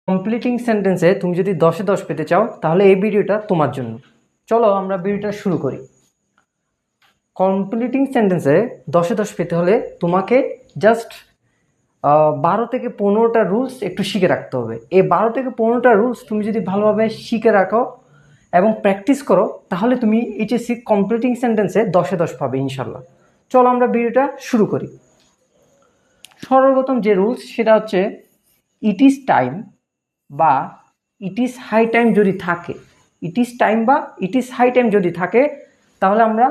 Completing সেন্টেন্সে তুমি যদি 10-এ 10 পেতে চাও তাহলে এই ভিডিওটা তোমার জন্য। চলো আমরা ভিডিওটা শুরু করি। কমপ্লিটিং সেন্টেন্সে 10-এ 10 পেতে হলে তোমাকে জাস্ট 12 থেকে 15টা রুলস একটু শিখে রাখতে হবে। এই 12 থেকে 15টা রুলস তুমি যদি ভালোভাবে শিখে রাখো এবং প্র্যাকটিস করো তাহলে তুমি এইচএসসি কমপ্লিটিং সেন্টেন্সে 10-এ 10 পাবে ইনশাল্লাহ। চলো আমরা ভিডিওটা শুরু করি। সর্বপ্রথম যে রুলস সেটা হচ্ছে ইট ইজ টাইম বা ইট ইজ হাই টাইম যদি থাকে, ইট ইজ টাইম বা ইট ইজ হাই টাইম যদি থাকে তাহলে আমরা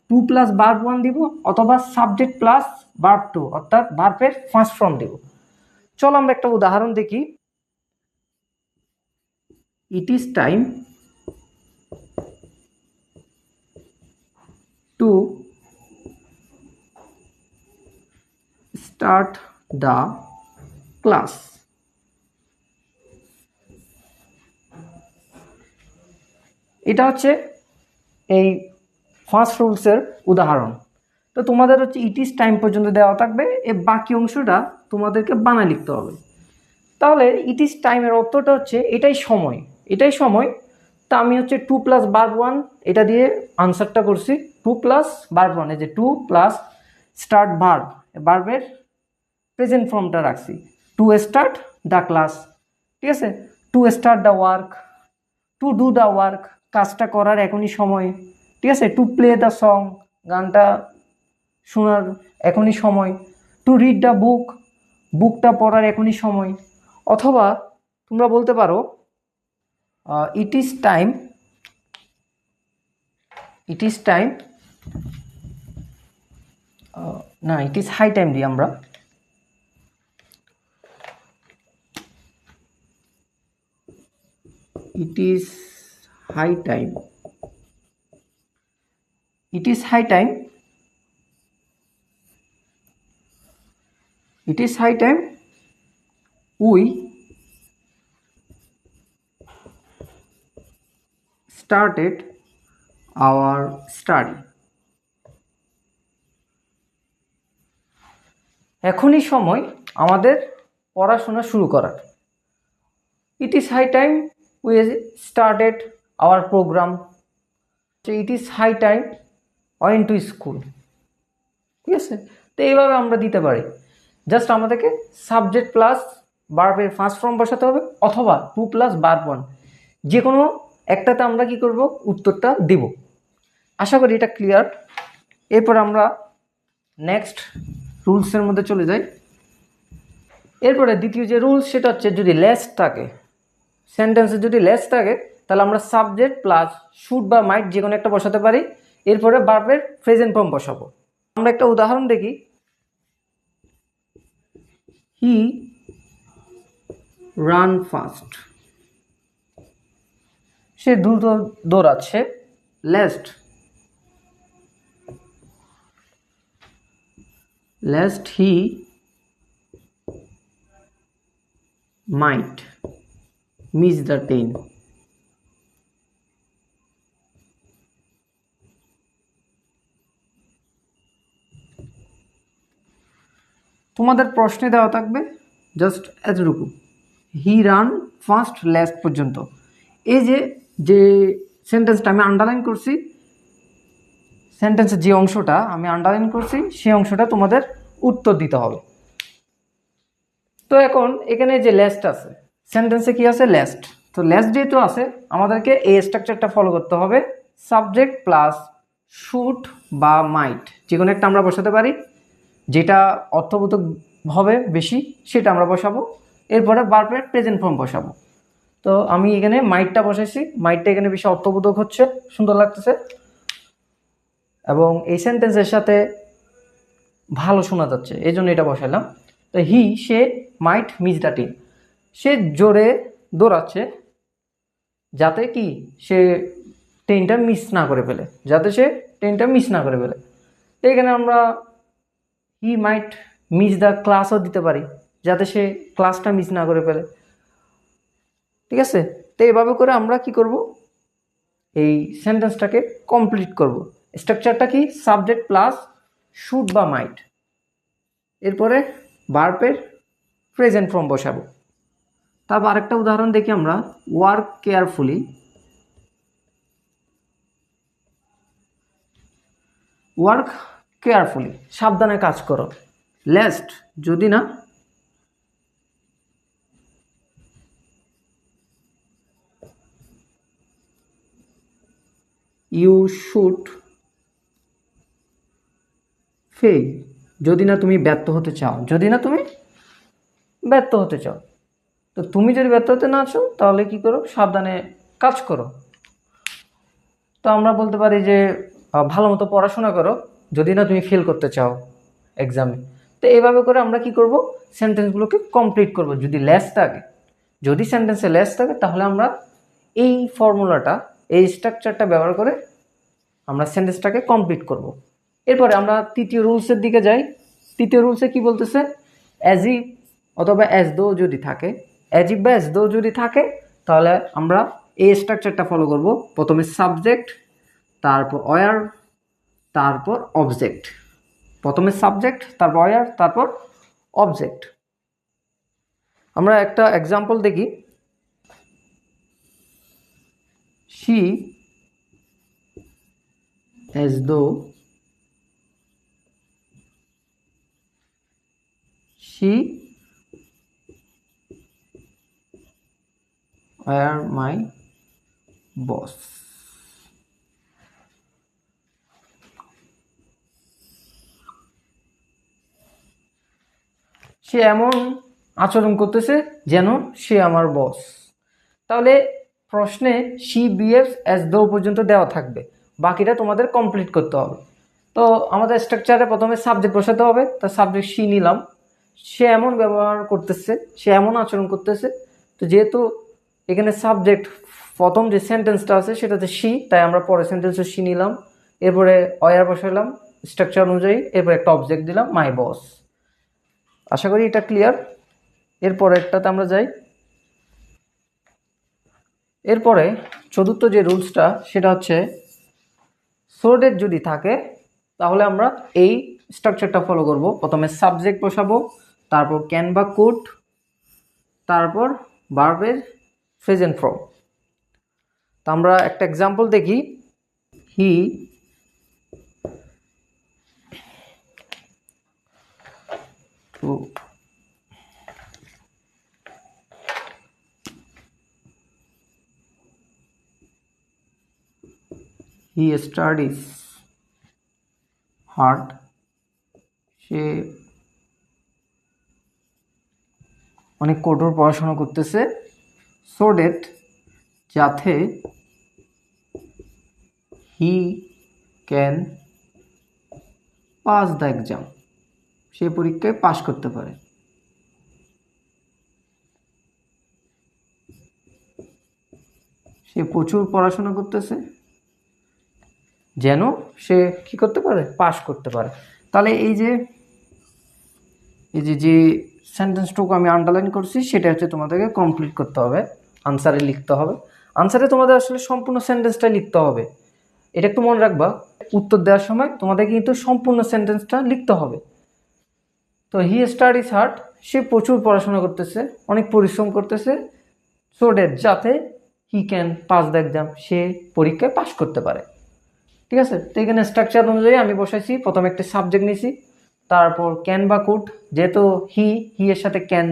টু প্লাস ভার্ব ওয়ান দিব অথবা সাবজেক্ট প্লাস ভার্ব টু অর্থাৎ ভার্বের ফার্স্ট ফর্ম দিব। চলো আমরা একটা উদাহরণ দেখি। ইট is time to start the class. এটা হচ্ছে এই ফার্স্ট রুলসের উদাহরণ। তো তোমাদের হচ্ছে ইট ইজ টাইম পর্যন্ত দেওয়া থাকবে, এই বাকি অংশটা তোমাদেরকে বানায় লিখতে হবে। তাহলে ইট ইজ টাইমের অর্থটা হচ্ছে এটাই সময়, এটাই সময়। তা আমি হচ্ছে টু প্লাস ভার্ব ওয়ান এটা দিয়ে আনসারটা করছি। টু প্লাস ভার্ব ওয়ান, এই যে টু প্লাস স্টার্ট ভার্ব, ভার্বের প্রেজেন্ট ফর্মটা রাখছি। টু স্টার্ট দ্য ক্লাস, ঠিক আছে। To start the work, to do the work, কাজটা করার এখনই সময়, ঠিক আছে। টু প্লে দ্য সং, গানটা শোনার এখনই সময়। টু রিড দ্য বুক, বুকটা পড়ার এখনই সময়। অথবা তোমরা বলতে পারো it is time, it is time না ইট ইজ হাই টাইম দিই আমরা। It is high time, it is high time, it is high time we started our study. এখনই সময় আমাদের পড়াশোনা শুরু করার। it is high time we started our program. it is high time went to school, ঠিক আছে। তো এইভাবে আমরা দিতে পারি। জাস্ট আমাদেরকে সাবজেক্ট প্লাস ভার্বের ফার্স্ট ফর্ম বসাতে হবে অথবা টু প্লাস ভার্ব ওয়ান, যে কোনো একটাতে আমরা কি করব উত্তরটা দিব। আশা করি এটা ক্লিয়ার। এরপর আমরা নেক্সট রুলসের মধ্যে চলে যাই। এরপরে দ্বিতীয় যে রুলস সেটা হচ্ছে যদি লেস থাকে, সেন্টেন্সে যদি লেস থাকে তাহলে আমরা সাবজেক্ট প্লাস শুড বা মাইট যে কোনো একটা বসাতে পারি। এরপরে ভার্বের প্রেজেন্ট ফর্ম বসাবো। আমরা একটা উদাহরণ দেখি। He run fast, সে দ্রুত দৌড়াচ্ছে। lest, lest he might miss the train. তোমাদের প্রশ্নে দেওয়া থাকবে জাস্ট এতটুকু, হি রান ফার্স্ট লাস্ট পর্যন্ত। এই যে যে সেন্টেন্সটা আমি আন্ডারলাইন করছি, সেন্টেন্সের যে অংশটা আমি আন্ডারলাইন করছি সেই অংশটা তোমাদের উত্তর দিতে হবে। তো এখন এখানে যে লেস্ট আছে, সেন্টেন্সে কি আছে লেস্ট। তো লেস্ট যেহেতু আছে আমাদেরকে এই স্ট্রাকচারটা ফলো করতে হবে। সাবজেক্ট প্লাস শুড বা মাইট যে কোনো একটা আমরা বসাতে পারি, যেটা অর্থবোধক হবে বেশি সেটা আমরা বসাবো। এরপরে ভার্বের প্রেজেন্ট ফর্ম বসাবো। তো আমি এখানে মাইটটা বসাইছি, মাইটটা এখানে বেশি অর্থবোধক হচ্ছে, সুন্দর লাগতেছে এবং এই সেন্টেন্সের সাথে ভালো শোনা যাচ্ছে, এই জন্য এটা বসাইলাম। তো হি সে মাইট মিস দ্য ট্রেন, সে জোরে দৌড়াচ্ছে যাতে কি সে ট্রেনটা মিস না করে ফেলে, যাতে সে ট্রেনটা মিস না করে ফেলে। তো এখানে আমরা হি মাইট মিস দ্য ক্লাসও দিতে পারি, যাতে সে ক্লাসটা মিস না করে ফেলে, ঠিক আছে। তো এইভাবে করে আমরা কি করব এই সেন্টেন্সটাকে কমপ্লিট করব। স্ট্রাকচারটা কি সাবজেক্ট প্লাস শুড বা মাইট, এরপরে ভার্বের প্রেজেন্ট ফর্ম বসাবো। তারপর আরেকটা উদাহরণ দেখি আমরা, ওয়ার্ক কেয়ারফুলি। ওয়ার্ক কেয়ারফুলি, সাবধানে কাজ করো। লেস্ট যদি না ইউ শুড ফেল, যদি না তুমি ব্যর্থ হতে চাও, যদি না তুমি ব্যর্থ হতে চাও। তো তুমি যদি ব্যর্থ হতে না চাও তাহলে কি করো, সাবধানে কাজ করো। তো আমরা বলতে পারি যে ভালো মতো পড়াশোনা করো যদি না তুমি ফেল করতে চাও এক্সামে। তো এইভাবে করে আমরা কি করব, সেন্টেন্সগুলোকে কমপ্লিট করব। যদি লেস থাকে, যদি সেন্টেন্সে লেস থাকে তাহলে আমরা এই ফর্মুলাটা, এই স্ট্রাকচারটা ব্যবহার করে আমরা সেন্টেন্সটাকে কমপ্লিট করব। এরপরে আমরা তৃতীয় রুলসের দিকে যাই। তৃতীয় রুলসে কি বলতেছে, অ্যাজ ইফ অথবা অ্যাজ দো যদি থাকে, অ্যাজ ইফ বা অ্যাজ দো যদি থাকে তাহলে আমরা এই স্ট্রাকচারটা ফলো করব। প্রথমে সাবজেক্ট, তারপর ওয়্যার, তারপর অবজেক্ট। প্রথমে সাবজেক্ট, তারপর ওয়্যার, তারপর অবজেক্ট। আমরা একটা এক্সাম্পল দেখি। She as though she were my boss. সে এমন আচরণ করতেছে যেন সে আমার বস। তাহলে প্রশ্নে শি বিহেভস অ্যাজ দো পর্যন্ত দেওয়া থাকবে, বাকিটা তোমাদের কমপ্লিট করতে হবে। তো আমাদের স্ট্রাকচারে প্রথমে সাবজেক্ট বসাতে হবে। তার সাবজেক্ট শি নিলাম, সে এমন ব্যবহার করতেছে, সে এমন আচরণ করতেছে। তো যেহেতু এখানে সাবজেক্ট প্রথম যে সেন্টেন্সটা আছে সেটাতে শি, তাই আমরা পরের সেন্টেন্সে শি নিলাম। এরপরে অয়ার বসালাম স্ট্রাকচার অনুযায়ী, এরপর একটা অবজেক্ট দিলাম মাই বস। আশা করি এটা ক্লিয়ার। এরপরেরটাতে আমরা যাই। এরপরে চতুর্থ যে রুলসটা সেটা হচ্ছে, সোর্ডেড যদি থাকে তাহলে আমরা এই স্ট্রাকচারটা ফলো করব। প্রথমে সাবজেক্ট বসাবো, তারপর ক্যান বা কুড, তারপর ভার্বের প্রেজেন্ট ফর্ম। তো আমরা একটা এক্সাম্পল দেখি। He to he studies hard, সে অনেক কঠোর পড়াশোনা করতেছে। সো ডেট যাতে he can pass the exam, সে পরীক্ষায় পাশ করতে পারে। সে প্রচুর পড়াশোনা করতেছে যেন সে কি করতে পারে, পাশ করতে পারে। তাহলে এই যে যে সেন্টেন্সটুকু আমি আন্ডারলাইন করছি সেটা হচ্ছে তোমাদেরকে কমপ্লিট করতে হবে, আনসারে লিখতে হবে। আনসারে তোমাদের আসলে সম্পূর্ণ সেন্টেন্সটাই লিখতে হবে। এটা একটু মনে রাখবা, উত্তর দেওয়ার সময় তোমাদের কিন্তু সম্পূর্ণ সেন্টেন্সটা লিখতে হবে। তো হি স্টাডিজ হার্ড, সে প্রচুর পড়াশোনা করতেছে, অনেক পরিশ্রম করতেছে। সো ড্যাট যাতে he can pass the exam, সে পরীক্ষায় পাশ করতে পারে। ঠিক আছে। তো এখানে স্ট্রাকচার অনুযায়ী আমি বসাইছি, প্রথমে একটা সাবজেক্ট নিয়েছি, তারপর ক্যান বা কুড, যেহেতু হি এর সাথে ক্যান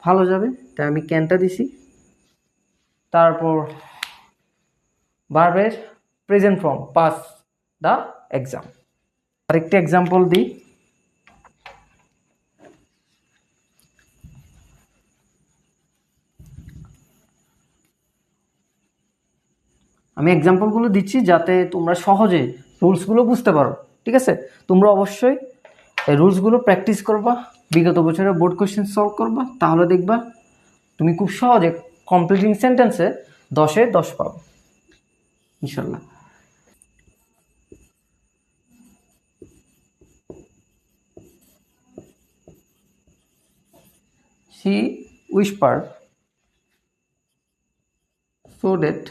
ভালো যাবে তাই আমি ক্যানটা দিছি। তারপর ভার্বের present form, pass the exam. আরেকটা এক্সাম্পল দিই। আমি এক্সাম্পলগুলো দিচ্ছি যাতে তোমরা সহজে রুলসগুলো বুঝতে পারো। ঠিক আছে। তোমরা অবশ্যই এই রুলসগুলো প্র্যাকটিস করবা, বিগত বছরের বোর্ড কোয়েশ্চেন সলভ করবা, তাহলে দেখবা তুমি খুব সহজে কমপ্লিটিং সেন্টেন্সে 10-এ 10 পাবে ইনশাল্লাহ। She whispered so that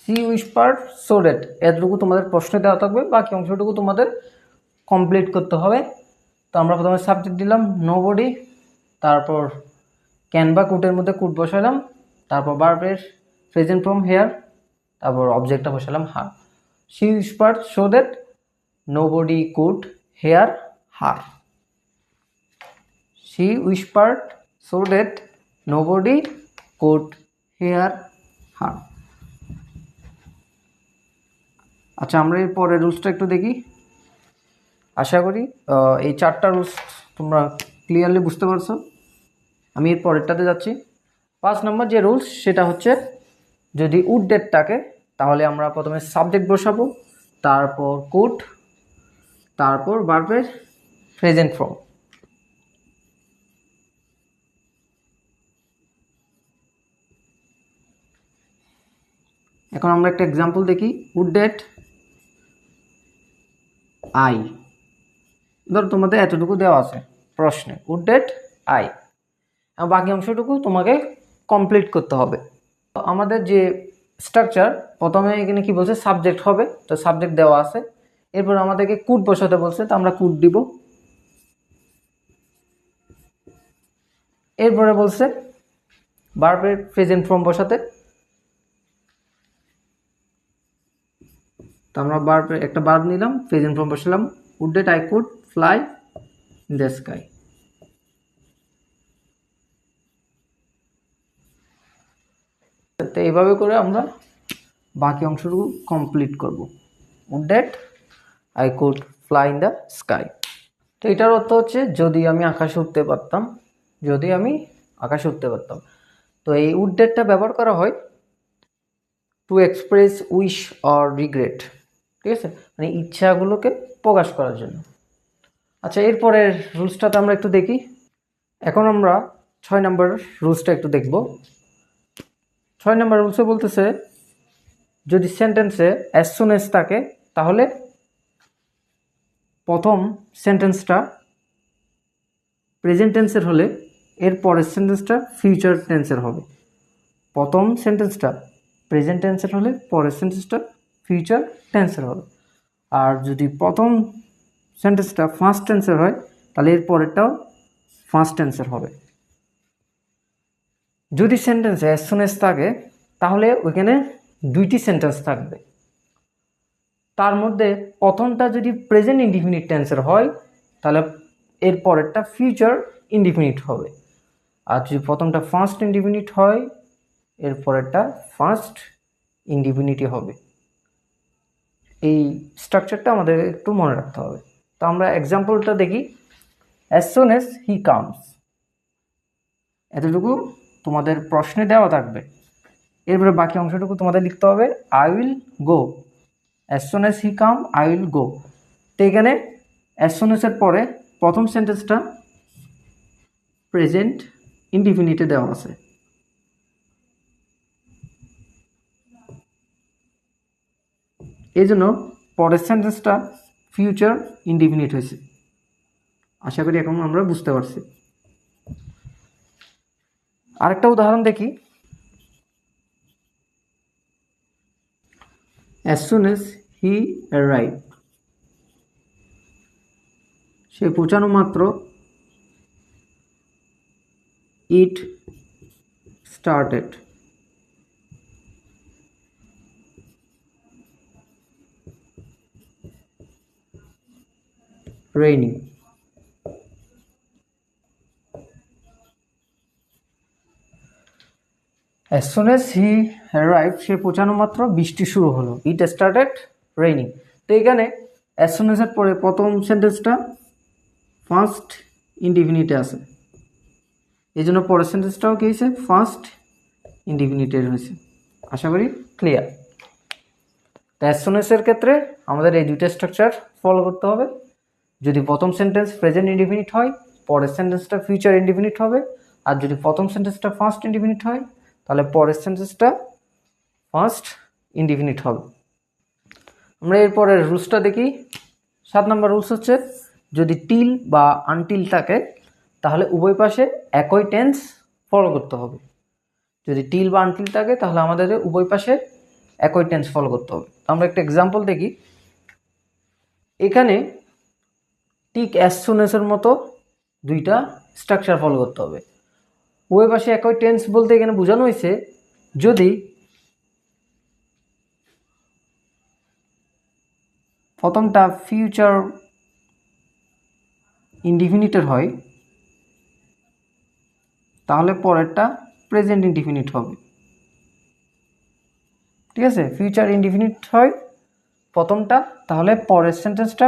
she whispered so that, এতটুকু তোমাদের প্রশ্নে দেওয়া থাকবে, বাকি অংশটুকু তোমাদের কমপ্লিট করতে হবে। তো আমরা প্রথমে সাবজেক্ট দিলাম নোবডি, তারপর ক্যান বা কুটের মধ্যে কুট বসালাম, তারপর ভার্বের প্রেজেন্ট ফর্ম হেয়ার, তারপর অবজেক্টটা বসালাম her. She whispered so that nobody could hear her. She whispered so that nobody could hear her. আচ্ছা, আমরা এর পরের রুলসটা একটু দেখি। আশা করি এই 4টা রুলস তোমরা ক্লিয়ারলি বুঝতে পারছো। আমি এর পরেরটাতে যাচ্ছি। 5 নম্বর যে রুলস সেটা হচ্ছে, যদি উড ডেট থাকে তাহলে আমরা প্রথমে সাবজেক্ট বসাবো, তারপর কুড, তারপর ভার্বের প্রেজেন্ট ফর্ম। এখন আমরা একটা এক্সাম্পল দেখি। উড ডেট আই, ধরো তোমাদের এতটুকু দেওয়া আছে প্রশ্নে, উড ডেট আই, বাকি অংশটুকু তোমাকে কমপ্লিট করতে হবে। তো আমাদের যে স্ট্রাকচার, প্রথমে এখানে কি বলছে, সাবজেক্ট হবে, তো সাবজেক্ট দেওয়া আছে, এরপর আমাদেরকে কুড বসাতে বলছে, তো আমরা কুড দিব। এরপরে বলছে ভার্বের প্রেজেন্ট ফর্ম বসাতে, তো আমরা একটা ভার্ব নিলাম, প্রেজেন্ট ফর্ম বসালাম, would that I could fly in the sky. তো এইভাবে করে আমরা বাকি অংশটুকু কমপ্লিট করব। Would that I could fly in the sky. তো এটার অর্থ হচ্ছে, যদি আমি আকাশে উঠতে পারতাম, যদি আমি আকাশে উঠতে পারতাম। তো এই উড ডেটটা ব্যবহার করা হয় to express wish or regret, ঠিক আছে, মানে ইচ্ছাগুলোকে প্রকাশ করার জন্য। আচ্ছা, এরপরের রুলসটাতে আমরা একটু দেখি। এখন আমরা 6 নম্বর রুলসটা একটু দেখব। 6 নম্বর রুলসে বলতেছে, যদি সেন্টেন্সে অ্যাজ সুন এজ থাকে তাহলে প্রথম সেন্টেন্সটা প্রেজেন্ট টেন্সের হলে এর পরের সেন্টেন্সটা ফিউচার টেন্সের হবে। প্রথম সেন্টেন্সটা প্রেজেন্ট টেন্সের হলে পরের সেন্টেন্সটা ফিউচার টেন্সের হবে। আর যদি প্রথম সেন্টেন্সটা ফার্স্ট টেন্সের হয় তাহলে এর পরেরটাও ফার্স্ট টেন্সের হবে। যদি সেন্টেন্সে অ্যাজ সুন এজ থাকে তাহলে ওইখানে 2টি সেন্টেন্স থাকবে। তার মধ্যে প্রথমটা যদি প্রেজেন্ট ইনডিফিনিট টেন্সের হয় তাহলে এর পরেরটা ফিউচার ইনডিফিনিট হবে। আর যদি প্রথমটা ফার্স্ট ইনডিফিনিট হয় এর পরেরটা ফার্স্ট ইনডিফিনিটই হবে। এই স্ট্রাকচারটা আমাদের একটু মনে রাখতে হবে। তো আমরা এক্সাম্পলটা দেখি। As soon as he comes, এতটুকু তোমাদের প্রশ্নে দেওয়া থাকবে। এরপরে বাকি অংশটুকু তোমাদের লিখতে হবে। I will go, as soon as he come I will go. তো এখানে অ্যাজ সুন এজের পরে প্রথম সেন্টেন্সটা প্রেজেন্ট ইনডিফিনিটে দেওয়া আছে, এই জন্য পরের সেন্টেন্সটা ফিউচার ইনডিফিনিট হয়েছে। আশা করি এখন আমরা বুঝতে পারছি। আরেকটা উদাহরণ দেখি। As soon as he arrive, সে পৌঁছানো মাত্র it started raining. As soon as he arrive, সে পৌঁছানো মাত্র বৃষ্টি শুরু হলো, ইট স্টার্টেড রেইনিং। তো এখানে অ্যাজ সুন এজের পরে প্রথম সেন্টেন্সটা ফার্স্ট ইনডিফিনিটে আছে, এই জন্য পরের সেন্টেন্সটাও কি হয়েছে, ফার্স্ট ইনডিফিনিটের হয়েছে। আশা করি ক্লিয়ার। তো অ্যাজ সুন এজের ক্ষেত্রে আমাদের এই 2টা স্ট্রাকচার ফলো করতে হবে। যদি প্রথম সেন্টেন্স প্রেজেন্ট ইনডিফিনিট হয় পরের সেন্টেন্সটা ফিউচার ইনডিফিনিট হবে, আর যদি প্রথম সেন্টেন্সটা ফার্স্ট ইনডিফিনিট হয় তাহলে পরের সেন্টেন্সটা ফার্স্ট ইনডিফিনিট হবে। আমরা এরপরের রুলসটা দেখি। 7 নম্বর রুলস হচ্ছে, যদি টিল বা আনটিল থাকে তাহলে উভয় পাশে একই টেন্স ফলো করতে হবে। যদি টিল বা আনটিল থাকে তাহলে আমাদের উভয় পাশে একই টেন্স ফলো করতে হবে। আমরা একটা এক্সাম্পল দেখি। এখানে ঠিক অ্যাজ সুন এর মতো দুইটা স্ট্রাকচার ফলো করতে হবে। উভয় পাশে একই টেন্স বলতে এখানে বোঝানো হয়েছে যদি প্রথমটা ফিউচার ইনডিফিনিটের হয় তাহলে পরেরটা প্রেজেন্ট ইনডিফিনিট হবে। ঠিক আছে, ফিউচার ইনডিফিনিট হয় প্রথমটা, তাহলে পরের সেন্টেন্সটা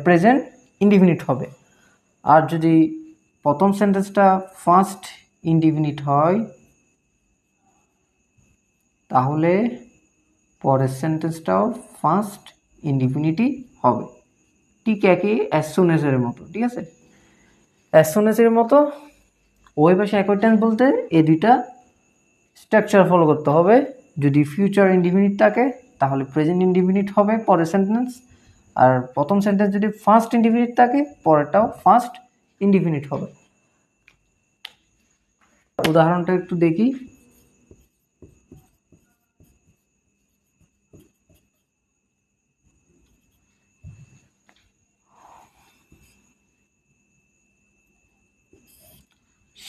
প্রেজেন্ট ইনডিফিনিট হবে। আর যদি প্রথম সেন্টেন্সটা ফার্স্ট ইনডিফিনিট হয় তাহলে পরের সেন্টেন্সটাও ফার্স্ট ইনডিফিনিটই হবে। ঠিক একই অ্যাজ সুন এজ এর মতো। ঠিক আছে, অ্যাজ সুন এজ এর মতো ওই পাশে একই টেন্স বলতে এই দুইটা স্ট্রাকচার ফলো করতে হবে। যদি ফিউচার ইনডিফিনিট থাকে তাহলে প্রেজেন্ট ইনডিফিনিট হবে পরের সেন্টেন্স, আর প্রথম সেন্টেন্স যদি ফার্স্ট ইনডিফিনিট থাকে পরেরটাও ফার্স্ট ইনডিফিনিট হবে। উদাহরণটা একটু দেখি।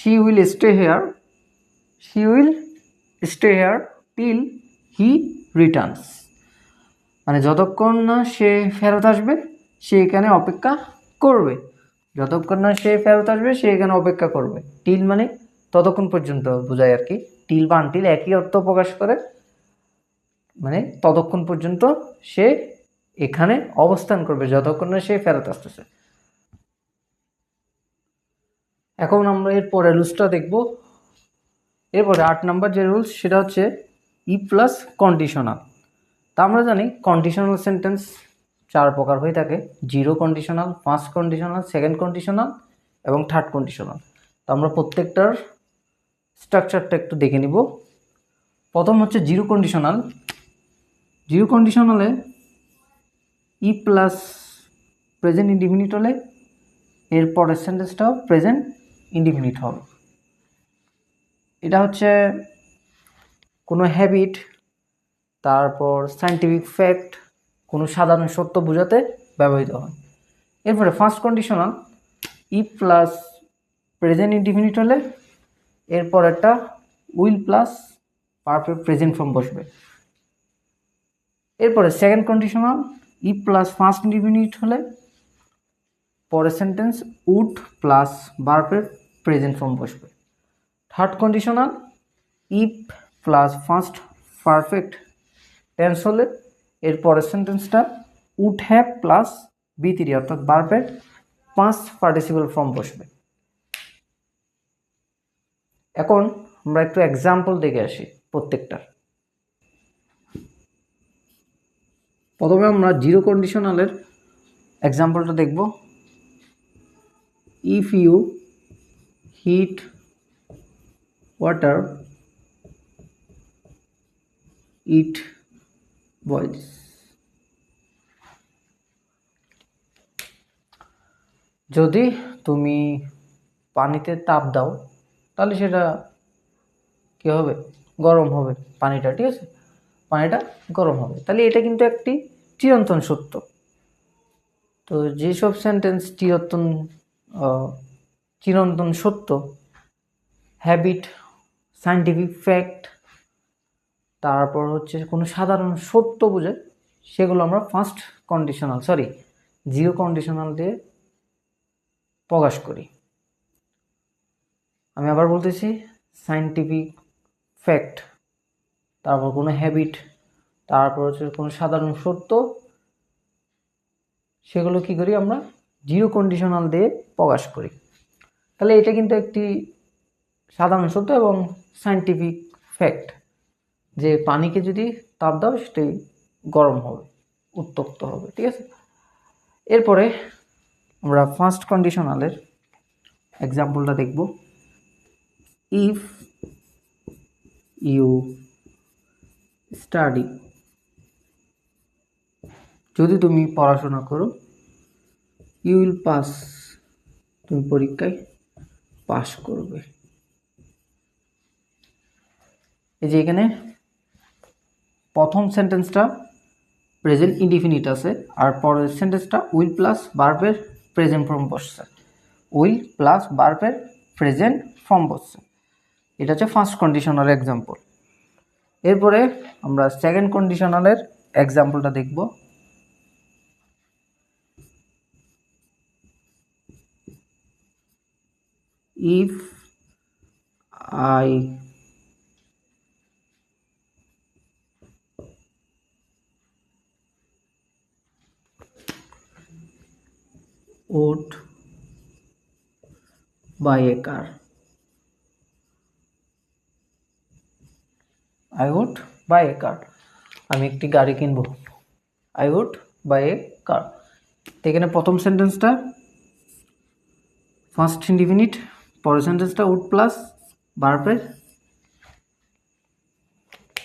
She will stay here. She will stay here till he returns. মানে যতক্ষণ না সে ফেরত আসবে সে এখানে অপেক্ষা করবে। যতক্ষণ না সে ফেরত আসবে সে এখানে অপেক্ষা করবে। টিল মানে ততক্ষণ পর্যন্ত বোঝায় আর কি। টিল বা আনটিল একই অর্থ প্রকাশ করে, মানে ততক্ষণ পর্যন্ত সে এখানে অবস্থান করবে যতক্ষণ না সে ফেরত আসতেছে। এখন আমরা এর পরের রুলসটা দেখব। এরপরে 8 নম্বর যে রুলস সেটা হচ্ছে ই প্লাস কন্ডিশনাল। তা আমরা জানি কন্ডিশনাল সেন্টেন্স 4 প্রকার হয়ে থাকে: zero conditional, first conditional, second conditional এবং থার্ড কন্ডিশনাল। তো আমরা প্রত্যেকটার স্ট্রাকচারটা একটু দেখে নিব। প্রথম হচ্ছে জিরো কন্ডিশনাল। জিরো কন্ডিশনালে ই প্লাস প্রেজেন্ট ইনডিফিনিট হলে এর পরের সেন্টেন্সটাও প্রেজেন্ট ইনডিফিনিট হবে। এটা হচ্ছে কোনো হ্যাবিট, তারপর সায়েন্টিফিক ফ্যাক্ট, কোনো সাধারণ সত্য বোঝাতে ব্যবহৃত হয়। এরপরে first conditional if plus present indefinite হলে এরপরেরটা will plus perfect present form বসবে। এরপরে second conditional if plus first indefinite হলে পরের sentence would plus perfect present form বসবে। Third conditional if plus first perfect tense হলে এর পরের সেন্টেন্সটা উড হ্যাভ প্লাস বি3 অর্থাৎ ভার্বের পাস্ট পার্টিসিপল ফর্ম বসবে। এখন আমরা একটু এক্সাম্পল দেখে আসি প্রত্যেকটার। প্রথমে আমরা জিরো কন্ডিশনালের এক্সাম্পলটা দেখব। If you hit water it boils. যদি তুমি পানিতে তাপ দাও তাহলে সেটা কী হবে? গরম হবে পানিটা। ঠিক আছে, পানিটা গরম হবে। তাহলে এটা কিন্তু একটি চিরন্তন সত্য। তো যেসব সেন্টেন্স চিরন্তন সত্য, হ্যাবিট, সায়েন্টিফিক ফ্যাক্ট, তারপর হচ্ছে কোনো সাধারণ সত্য বোঝায়, সেগুলো আমরা ফার্স্ট কন্ডিশনাল জিরো কন্ডিশনাল দিয়ে প্রকাশ করি। আমি আবার বলতেছি, সায়েন্টিফিক ফ্যাক্ট, তারপর কোনো হ্যাবিট, তারপর হচ্ছে কোনো সাধারণ সত্য, সেগুলো কি করি আমরা জিরো কন্ডিশনাল দিয়ে প্রকাশ করি। তাহলে এটা কিন্তু একটি সাধারণ সত্য এবং সায়েন্টিফিক ফ্যাক্ট যে পানিকে যদি তাপ দাও সেটাই গরম হবে, উত্তপ্ত হবে। ঠিক আছে, এরপরে আমরা ফার্স্ট কন্ডিশনালের এক্সাম্পলটা দেখব। ইফ ইউ স্টাডি, যদি তুমি পড়াশোনা করো, ইউ উইল পাস, তুমি পরীক্ষায় পাস করবে। এই যে এখানে প্রথম সেন্টেন্সটা প্রেজেন্ট ইনডিফিনিট আছে, আর পরের সেন্টেন্সটা উইল প্লাস ভার্বের প্রেজেন্ট ফর্ম বসছে। উইল প্লাস ভার্বের প্রেজেন্ট ফর্ম বসছে। এটা হচ্ছে ফার্স্ট কন্ডিশনাল এক্সাম্পল। এরপরে আমরা সেকেন্ড কন্ডিশনালের এক্সাম্পলটা দেখব। If I would buy a car, I would buy a car, আমি একটি গাড়ি কিনবো। I would buy a car। এখানে প্রথম সেন্টেন্সটা ফার্স্ট ইনডিফিনিট, পরের সেন্টেন্সটা উড প্লাস ভার্বের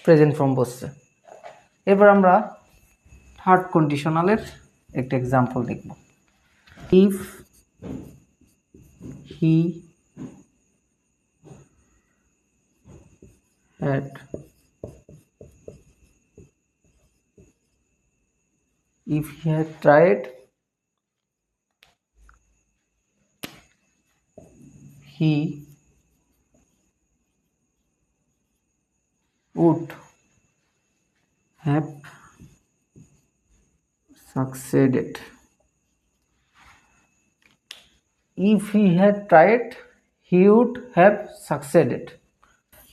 প্রেজেন্ট ফর্ম বসছে। এরপর আমরা থার্ড কন্ডিশনালের একটা এক্সাম্পল দেখব। If he had tried, he would have succeeded। If he had tried, he would have succeeded।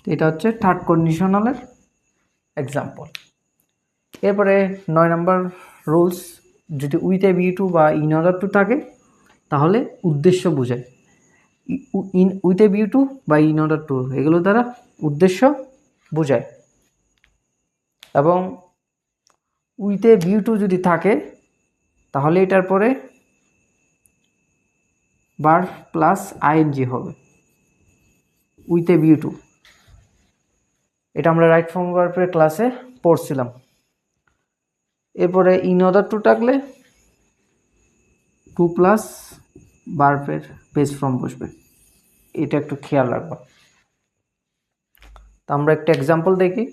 এটা হচ্ছে থার্ড কন্ডিশনালের এক্সাম্পল। এরপরে 9 নম্বর রুলস, যদি উইথ এ ভিউ টু বা ইন অর্ডার টু থাকে তাহলে উদ্দেশ্য বোঝায়। উইথ এ ভিউ টু বা ইন অর্ডার টু এগুলো দ্বারা উদ্দেশ্য বোঝায়। এবং উইথ এ ভিউ টু যদি থাকে তাহলে এটার পরে ভার্ব প্লাস আইএনজি হবে, উইথ এ ভিউ টু। এটা আমরা রাইট ফর্ম ভার্বের ক্লাসে পড়ছিলাম। এরপরে ইন অর্ডার টু থাকলে টু প্লাস ভার্বের বেস ফর্ম বসবে, এটা একটু খেয়াল রাখবা। তো আমরা একটা এক্সাম্পল দেখি।